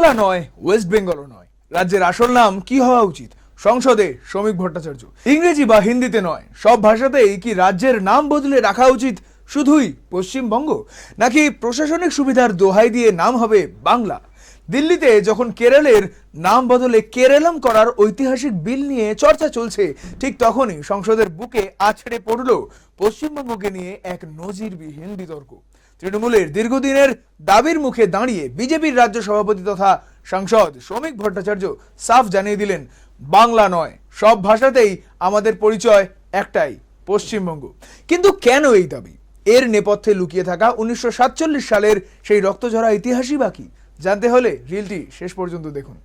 বাংলা নয়, ওয়েস্ট বেঙ্গলও নয়, রাজ্যের আসল নাম কি হওয়া উচিত? সংসদে শ্রমিক ভট্টাচার্য। ইংরেজি বা হিন্দিতে নয়, সব ভাষাতেই কি রাজ্যের নাম বদলে রাখা উচিত? শুধুই পশ্চিমবঙ্গ, নাকি প্রশাসনিক সুবিধার দোহাই দিয়ে নাম হবে বাংলা? দিল্লিতে যখন কেরলের নাম বদলে কেরলম করার ঐতিহাসিক বিল নিয়ে চর্চা চলছে, ঠিক তখনই সংসদের বুকে আছড়ে পড়ল পশ্চিমবঙ্গকে নিয়ে এক নজিরবিহীন বিতর্ক। তৃণমূলের দীর্ঘদিনের দাবির মুখে দাঁড়িয়ে বিজেপির রাজ্য সভাপতি তথা সাংসদ শ্রমিক ভট্টাচার্য সাফ জানিয়ে দিলেন, বাংলা নয়, সব ভাষাতেই আমাদের পরিচয় একটাই, পশ্চিমবঙ্গ। কিন্তু কেন এই দাবি? এর নেপথ্যে লুকিয়ে থাকা 1947 সালের সেই রক্তঝরা ইতিহাসই বাকি জানতে হলে রিলটি শেষ পর্যন্ত দেখুন।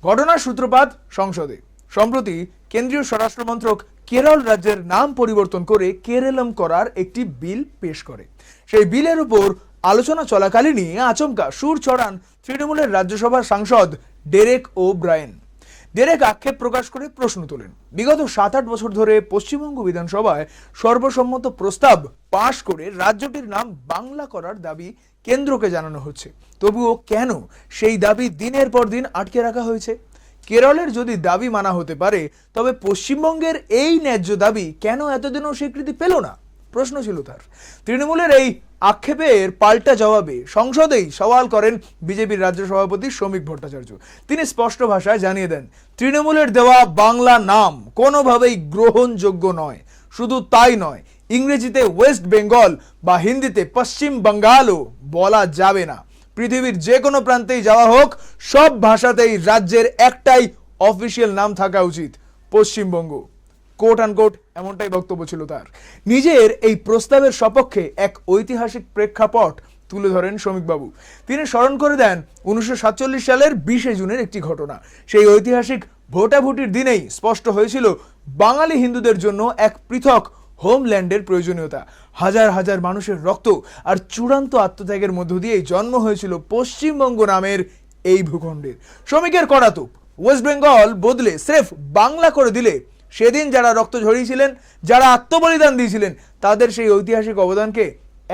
ঘটনার সূত্রপাত সংসদে। সম্প্রতি কেন্দ্রীয় স্বরাষ্ট্রমন্ত্রক কেরল রাজ্যের নাম পরিবর্তন করে কেরলম করার একটি বিল পেশ করে। সেই বিলের উপর আলোচনা চলাকালীনই আচমকা সুর চড়ান তৃণমূলের রাজ্যসভার সাংসদ ডেরেক ও ব্রায়েন। ডেরেক আক্ষেপ প্রকাশ করে প্রশ্ন তোলেন, বিগত 7-8 বছর ধরে পশ্চিমবঙ্গ বিধানসভায় সর্বসম্মত প্রস্তাব পাশ করে রাজ্যটির নাম বাংলা করার দাবি কেন্দ্রকে জানানো হচ্ছে, তবুও কেন সেই দাবি দিনের পর দিন আটকে রাখা হয়েছে? কেরলের যদি দাবি মানা হতে পারে, তবে পশ্চিমবঙ্গের এই ন্যায্য দাবি কেন এতদিনও স্বীকৃতি পেল না? প্রশ্ন ছিল তার। তৃণমূলের এই আক্ষেপের পাল্টা জবাবে সংসদেই সওয়াল করেন বিজেপির রাজ্য সভাপতি শ্রমিক ভট্টাচার্য। তিনি স্পষ্ট ভাষায় জানিয়ে দেন, তৃণমূলের দেওয়া বাংলা নাম কোনোভাবেই গ্রহণযোগ্য নয়। শুধু তাই নয়, ইংরেজিতে ওয়েস্ট বেঙ্গল বা হিন্দিতে পশ্চিম বাঙ্গালও বলা যাবে না। পৃথিবীর যে কোনো প্রান্তেই যাওয়া হোক, সব ভাষাতেই রাজ্যের একটাই অফিসিয়াল নাম থাকা উচিত, পশ্চিমবঙ্গ। কোট আনকোট এমনটাই বক্তব্য ছিল তার। নিজের এই প্রস্তাবের সপক্ষে এক ঐতিহাসিক প্রেক্ষাপট তুলে ধরেন শ্রমিকবাবু। তিনি স্মরণ করে দেন 1947 সালের 20 জুনের একটি ঘটনা। সেই ঐতিহাসিক ভোটাভুটির দিনেই স্পষ্ট হয়েছিল বাঙালি হিন্দুদের জন্য এক পৃথক হোমল্যান্ডের প্রয়োজনীয়তা। হাজার হাজার মানুষের রক্ত আর চূড়ান্ত আত্মত্যাগের মধ্য দিয়েই জন্ম হয়েছিল পশ্চিমবঙ্গ নামের এই ভূখণ্ডের। শ্রমিকের কড়াতোপ, ওয়েস্ট বেঙ্গল বদলে স্রেফ বাংলা করে দিলে সেদিন যারা রক্ত ঝরিয়েছিলেন, যারা আত্মবলিদান দিয়েছিলেন, তাদের সেই ঐতিহাসিক অবদানকে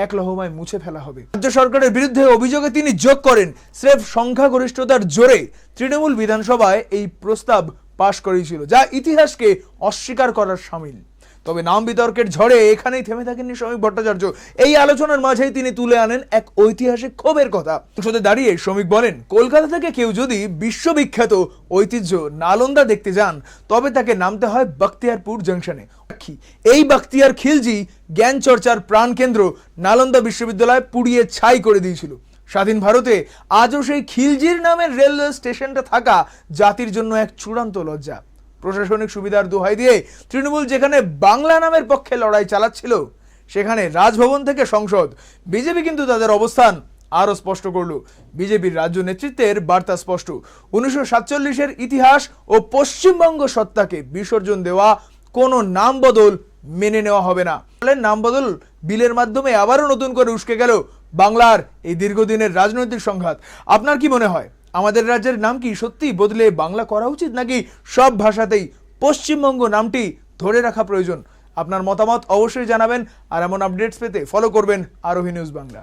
এক লহমায় মুছে ফেলা হবে। রাজ্য সরকারের বিরুদ্ধে অভিযোগে তিনি যোগ করেন, স্রেফ সংখ্যাগরিষ্ঠতার জোরে তৃণমূল বিধানসভায় এই প্রস্তাব পাশ করেছিল, যা ইতিহাসকে অস্বীকার করার শামিল। তবে নাম বিতর্কের ঝড়ে এখানেই থেমে থাকেননি শ্রমিক ভট্টাচার্য। এই আলোচনার মাঝেই তিনি তুলে আনেন এক ঐতিহাসিক ক্ষোভের কথা। সংসদে দাঁড়িয়ে শ্রমিক বলেন, কলকাতা থেকে কেউ যদি বিশ্ববিখ্যাত ঐতিহ্য নালন্দা দেখতে যান, তবে তাকে নামতে হয় বখতিয়ারপুর জংশনে। এই বখতিয়ার খিলজি জ্ঞান চর্চার প্রাণকেন্দ্র নালন্দা বিশ্ববিদ্যালয় পুড়িয়ে ছাই করে দিয়েছিল। স্বাধীন ভারতে আজও সেই খিলজির নামের রেলওয়ে স্টেশনটা থাকা জাতির জন্য এক চূড়ান্ত লজ্জা। প্রশাসনিক সুবিধার দোহাই দিয়ে তৃণমূল যেখানে বাংলা নামের পক্ষে লড়াই চালাচ্ছিল, সেখানে রাজভবন থেকে সংসদ, বিজেপি কিন্তু তাদের অবস্থান আরো স্পষ্ট করলো। বিজেপির রাজ্য নেতৃত্বের বার্তা স্পষ্ট, 1947-এর ইতিহাস ও পশ্চিমবঙ্গ সত্তাকে বিসর্জন দেওয়া কোনো নাম বদল মেনে নেওয়া হবে না। নাম বদল বিলের মাধ্যমে আবারও নতুন করে উস্কে গেল বাংলার এই দীর্ঘদিনের রাজনৈতিক সংঘাত। আপনার কি মনে হয়, আমাদের রাজ্যের নাম কি সত্যি বদলে বাংলা করা উচিত, নাকি সব ভাষাতেই পশ্চিমবঙ্গ নামটি ধরে রাখা প্রয়োজন? আপনার মতামত অবশ্যই জানাবেন, আর এমন আপডেটস পেতে ফলো করবেন আরোহী নিউজ বাংলা।